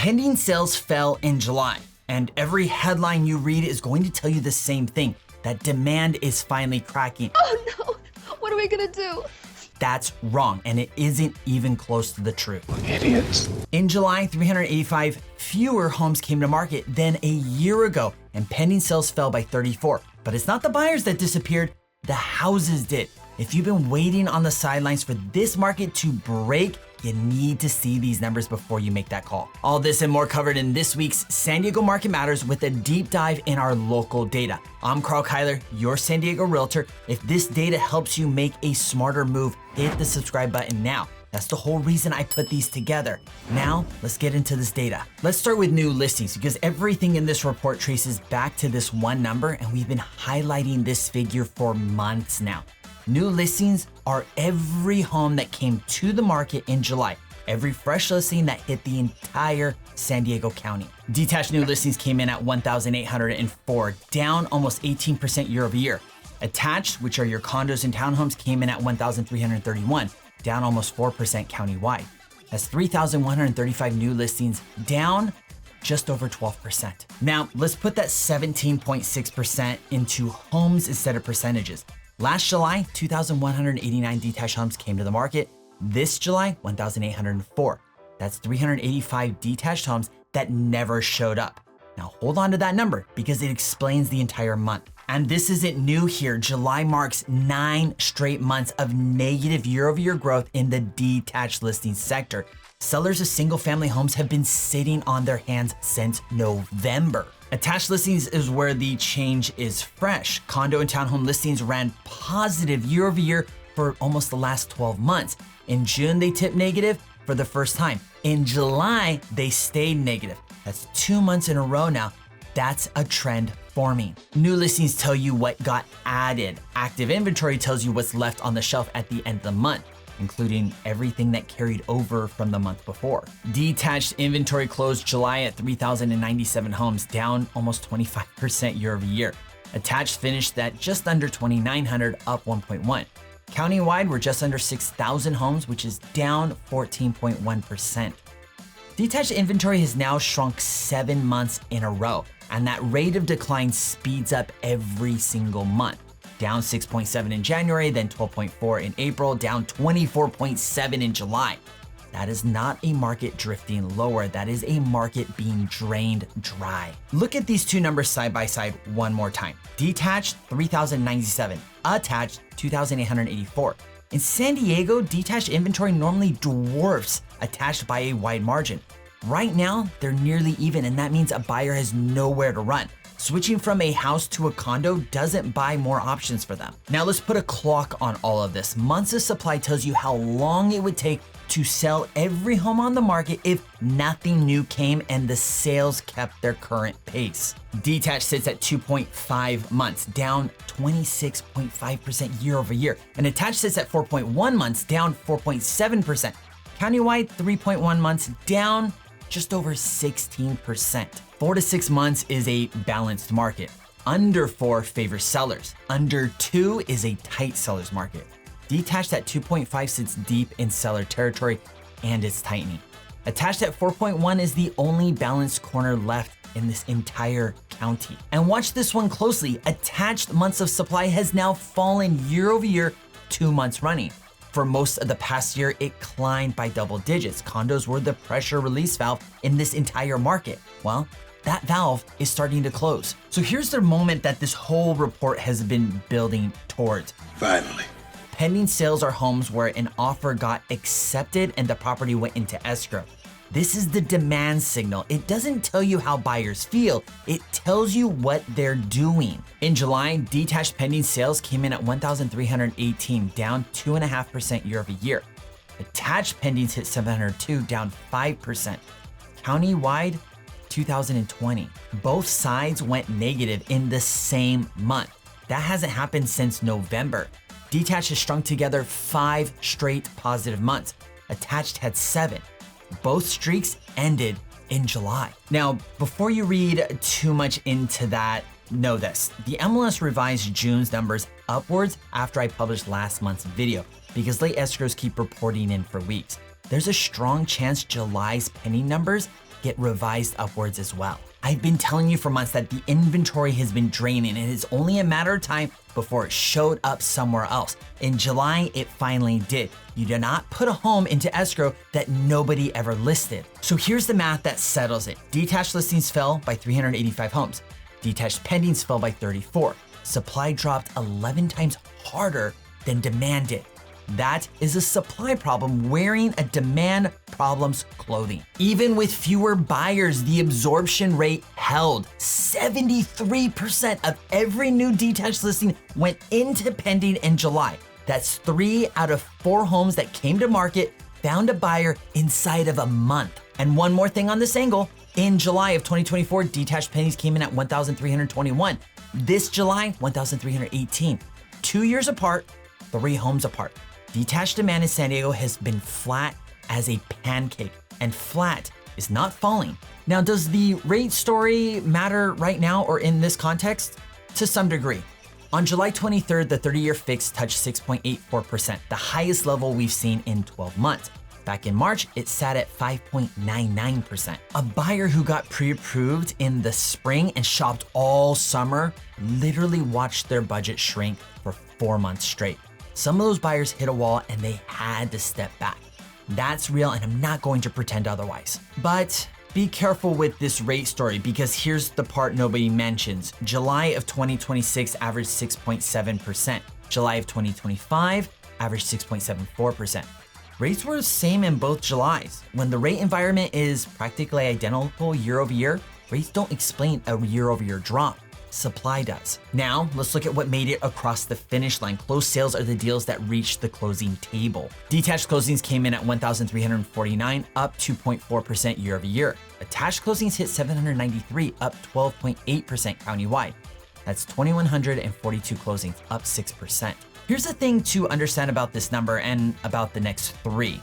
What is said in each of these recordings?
Pending sales fell in July, and every headline you read is going to tell you the same thing, that demand is finally cracking. Oh no, what are we gonna do? That's wrong, and it isn't even close to the truth. Idiots. In July, 385 fewer homes came to market than a year ago, and pending sales fell by 34. But it's not the buyers that disappeared, the houses did. If you've been waiting on the sidelines for this market to break, you need to see these numbers before you make that call. All this and more covered in this week's San Diego Market Matters with a deep dive in our local data. I'm Karl, your San Diego realtor. If this data helps you make a smarter move, hit the subscribe button now. That's the whole reason I put these together. Now, let's get into this data. Let's start with new listings because everything in this report traces back to this one number, and we've been highlighting this figure for months now. New listings are every home that came to the market in July, every fresh listing that hit the entire San Diego County. Detached new listings came in at 1,804, down almost 18% year over year. Attached, which are your condos and townhomes, came in at 1,331, down almost 4% countywide. That's 3,135 new listings, down just over 12%. Now, let's put that 17.6% into homes instead of percentages. Last July, 2,189 detached homes came to the market. This July, 1,804. That's 385 detached homes that never showed up. Now hold on to that number because it explains the entire month. And this isn't new here. July marks 9 straight months of negative year-over-year growth in the detached listing sector. Sellers of single-family homes have been sitting on their hands since November. Attached listings is where the change is fresh. Condo and townhome listings ran positive year over year for almost the last 12 months. In June, they tipped negative for the first time. In July, they stayed negative. That's 2 months in a row now. That's a trend forming. New listings tell you what got added. Active inventory tells you what's left on the shelf at the end of the month, including everything that carried over from the month before. Detached inventory closed July at 3,097 homes, down almost 25% year over year. Attached finished at just under 2,900, up 1.1. Countywide, we're just under 6,000 homes, which is down 14.1%. Detached inventory has now shrunk 7 months in a row, and that rate of decline speeds up every single month. Down 6.7 in January, then 12.4 in April, down 24.7 in July. That is not a market drifting lower. That is a market being drained dry. Look at these two numbers side by side one more time. Detached, 3,097. Attached, 2,884. In San Diego, detached inventory normally dwarfs attached by a wide margin. Right now, they're nearly even, and that means a buyer has nowhere to run. Switching from a house to a condo doesn't buy more options for them. Now let's put a clock on all of this. Months of supply tells you how long it would take to sell every home on the market if nothing new came and the sales kept their current pace. Detached sits at 2.5 months, down 26.5% year over year. And attached sits at 4.1 months, down 4.7%. Countywide, 3.1 months, down just over 16%. 4 to 6 months is a balanced market. Under 4 favors sellers. Under 2 is a tight seller's market. Detached at 2.5 sits deep in seller territory and it's tightening. Attached at 4.1 is the only balanced corner left in this entire county. And watch this one closely. Attached months of supply has now fallen year over year, 2 months running. For most of the past year, it climbed by double digits. Condos were the pressure release valve in this entire market. Well, that valve is starting to close. So here's the moment that this whole report has been building towards. Finally. Pending sales are homes where an offer got accepted and the property went into escrow. This is the demand signal. It doesn't tell you how buyers feel. It tells you what they're doing. In July, detached pending sales came in at 1,318, down 2.5% year over year. Attached pendings hit 702, down 5%. Countywide, 2020. Both sides went negative in the same month. That hasn't happened since November. Detached has strung together 5 straight positive months. Attached had 7. Both streaks ended in July. Now, before you read too much into that, know this. The MLS revised June's numbers upwards after I published last month's video because late escrows keep reporting in for weeks. There's a strong chance July's pending numbers get revised upwards as well. I've been telling you for months that the inventory has been draining and it's only a matter of time before it showed up somewhere else. In July, it finally did. You do not put a home into escrow that nobody ever listed. So here's the math that settles it. Detached listings fell by 385 homes. Detached pendings fell by 34. Supply dropped 11 times harder than demand did. That is a supply problem wearing a demand problem's clothing. Even with fewer buyers, the absorption rate held. 73% of every new detached listing went into pending in July. That's 3 out of 4 homes that came to market found a buyer inside of a month. And one more thing on this angle, in July of 2024, detached pendings came in at 1,321. This July, 1,318. 2 years apart, 3 homes apart. Detached demand in San Diego has been flat as a pancake, and flat is not falling. Now, does the rate story matter right now or in this context? To some degree. On July 23rd, the 30-year fix touched 6.84%, the highest level we've seen in 12 months. Back in March, it sat at 5.99%. A buyer who got pre-approved in the spring and shopped all summer literally watched their budget shrink for 4 months straight. Some of those buyers hit a wall and they had to step back. That's real, and I'm not going to pretend otherwise. But be careful with this rate story, because here's the part nobody mentions. July of 2026 averaged 6.7%. July of 2025 averaged 6.74%. Rates were the same in both Julys. When the rate environment is practically identical year over year, rates don't explain a year over year drop. Supply does. Now, let's look at what made it across the finish line. Closed sales are the deals that reached the closing table. Detached closings came in at 1,349, up 2.4% year over year. Attached closings hit 793, up 12.8% countywide. That's 2,142 closings, up 6%. Here's the thing to understand about this number and about the next 3.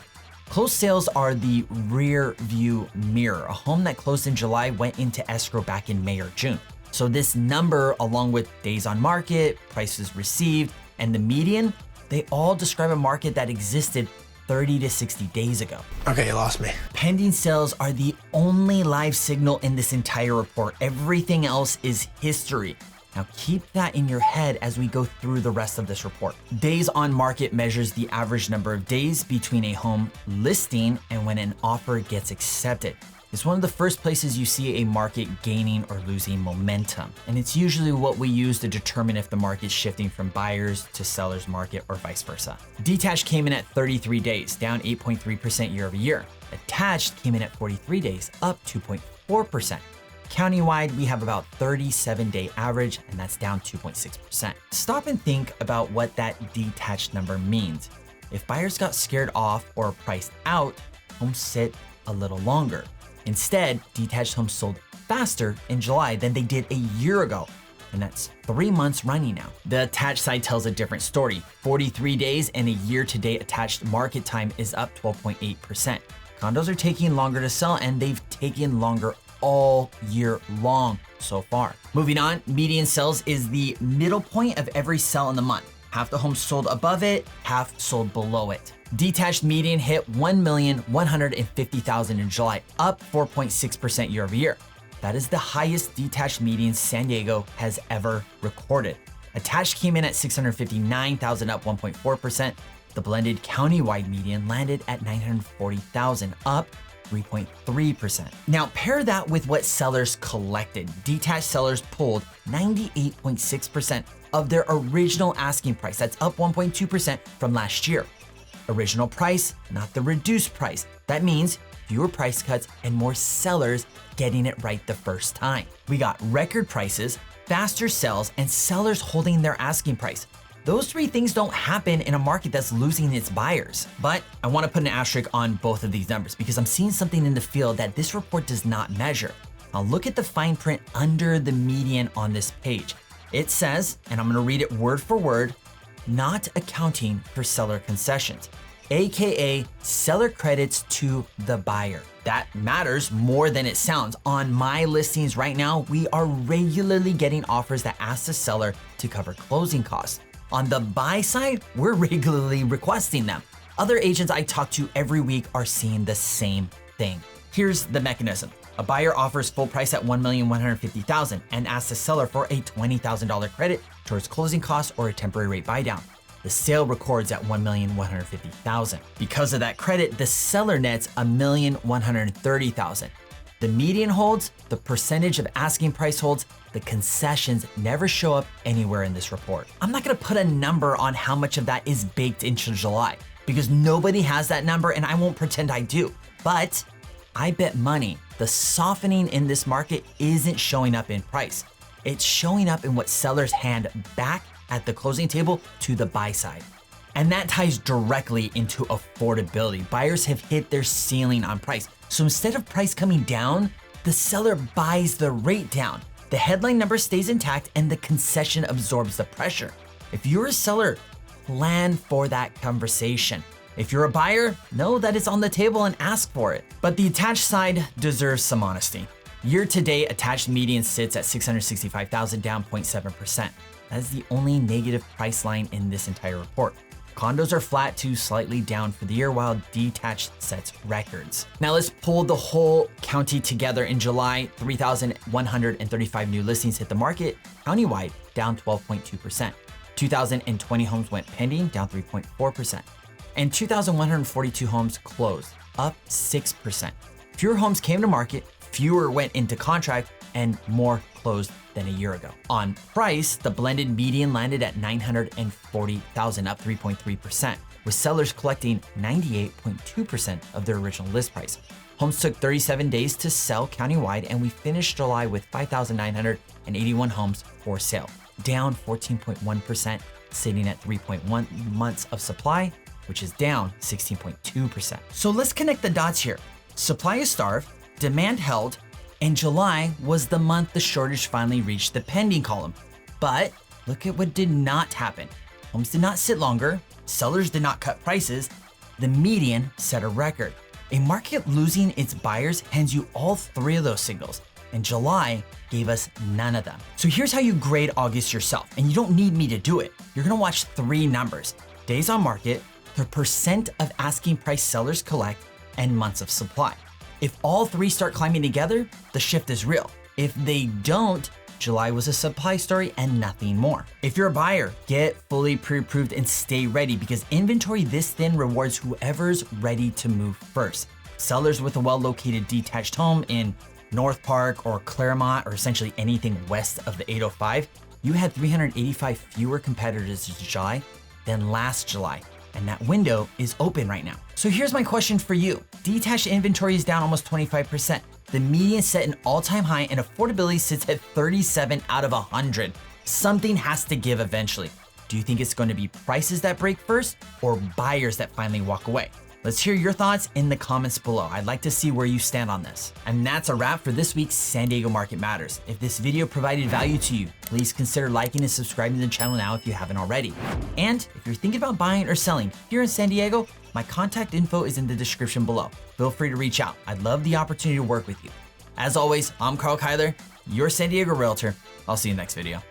Closed sales are the rear view mirror. A home that closed in July went into escrow back in May or June. So this number, along with days on market, prices received, and the median, they all describe a market that existed 30 to 60 days ago. Okay, you lost me. Pending sales are the only live signal in this entire report. Everything else is history. Now keep that in your head as we go through the rest of this report. Days on market measures the average number of days between a home listing and when an offer gets accepted. It's one of the first places you see a market gaining or losing momentum. And it's usually what we use to determine if the market's shifting from buyers to sellers market or vice versa. Detached came in at 33 days, down 8.3% year over year. Attached came in at 43 days, up 2.4%. Countywide, we have about 37-day average, and that's down 2.6%. Stop and think about what that detached number means. If buyers got scared off or priced out, homes sit a little longer. Instead, detached homes sold faster in July than they did a year ago, and that's 3 months running now. The attached side tells a different story. 43 days and a year-to-date attached market time is up 12.8%. Condos are taking longer to sell, and they've taken longer all year long so far. Moving on, median sales is the middle point of every sell in the month. Half the homes sold above it, half sold below it. Detached median hit 1,150,000 in July, up 4.6% year over year. That is the highest detached median San Diego has ever recorded. Attached came in at 659,000, up 1.4%. The blended countywide median landed at 940,000, up 3.3%. Now pair that with what sellers collected. Detached sellers pulled 98.6% of their original asking price. That's up 1.2% from last year. Original price, not the reduced price. That means fewer price cuts and more sellers getting it right the first time. We got record prices, faster sales, and sellers holding their asking price. Those 3 things don't happen in a market that's losing its buyers. But I want to put an asterisk on both of these numbers because I'm seeing something in the field that this report does not measure. Now look at the fine print under the median on this page. It says, and I'm going to read it word for word, not accounting for seller concessions, aka seller credits to the buyer. That matters more than it sounds. On my listings right now, we are regularly getting offers that ask the seller to cover closing costs. On the buy side, we're regularly requesting them. Other agents I talk to every week are seeing the same thing. Here's the mechanism. A buyer offers full price at $1,150,000 and asks the seller for a $20,000 credit towards closing costs or a temporary rate buydown. The sale records at $1,150,000. Because of that credit, the seller nets $1,130,000. The median holds, the percentage of asking price holds, the concessions never show up anywhere in this report. I'm not gonna put a number on how much of that is baked into July because nobody has that number and I won't pretend I do. But I bet money the softening in this market isn't showing up in price. It's showing up in what sellers hand back at the closing table to the buy side. And that ties directly into affordability. Buyers have hit their ceiling on price. So instead of price coming down, the seller buys the rate down. The headline number stays intact and the concession absorbs the pressure. If you're a seller, plan for that conversation. If you're a buyer, know that it's on the table and ask for it. But the attached side deserves some honesty. Year to date, attached median sits at $665,000, down 0.7%. That is the only negative price line in this entire report. Condos are flat to slightly down for the year, while detached sets records. Now let's pull the whole county together. In July, 3,135 new listings hit the market, countywide down 12.2%. 2,020 homes went pending, down 3.4%. And 2,142 homes closed, up 6%. Fewer homes came to market, fewer went into contract, and more closed than a year ago. On price, the blended median landed at $940,000, up 3.3%, with sellers collecting 98.2% of their original list price. Homes took 37 days to sell countywide, and we finished July with 5,981 homes for sale, down 14.1%, sitting at 3.1 months of supply, which is down 16.2%. So let's connect the dots here. Supply is starved, demand held, and July was the month the shortage finally reached the pending column. But look at what did not happen. Homes did not sit longer, sellers did not cut prices, the median set a record. A market losing its buyers hands you all three of those signals, and July gave us none of them. So here's how you grade August yourself, and you don't need me to do it. You're gonna watch three numbers: days on market, the percent of asking price sellers collect, and months of supply. If all three start climbing together, the shift is real. If they don't, July was a supply story and nothing more. If you're a buyer, get fully pre-approved and stay ready because inventory this thin rewards whoever's ready to move first. Sellers with a well-located detached home in North Park or Claremont, or essentially anything west of the 805, you had 385 fewer competitors this July than last July. And that window is open right now. So here's my question for you. Detached inventory is down almost 25%. The median set an all-time high and affordability sits at 37 out of 100. Something has to give eventually. Do you think it's going to be prices that break first or buyers that finally walk away? Let's hear your thoughts in the comments below. I'd like to see where you stand on this. And that's a wrap for this week's San Diego Market Matters. If this video provided value to you, please consider liking and subscribing to the channel now if you haven't already. And if you're thinking about buying or selling here in San Diego, my contact info is in the description below. Feel free to reach out. I'd love the opportunity to work with you. As always, I'm Karl, your San Diego realtor. I'll see you next video.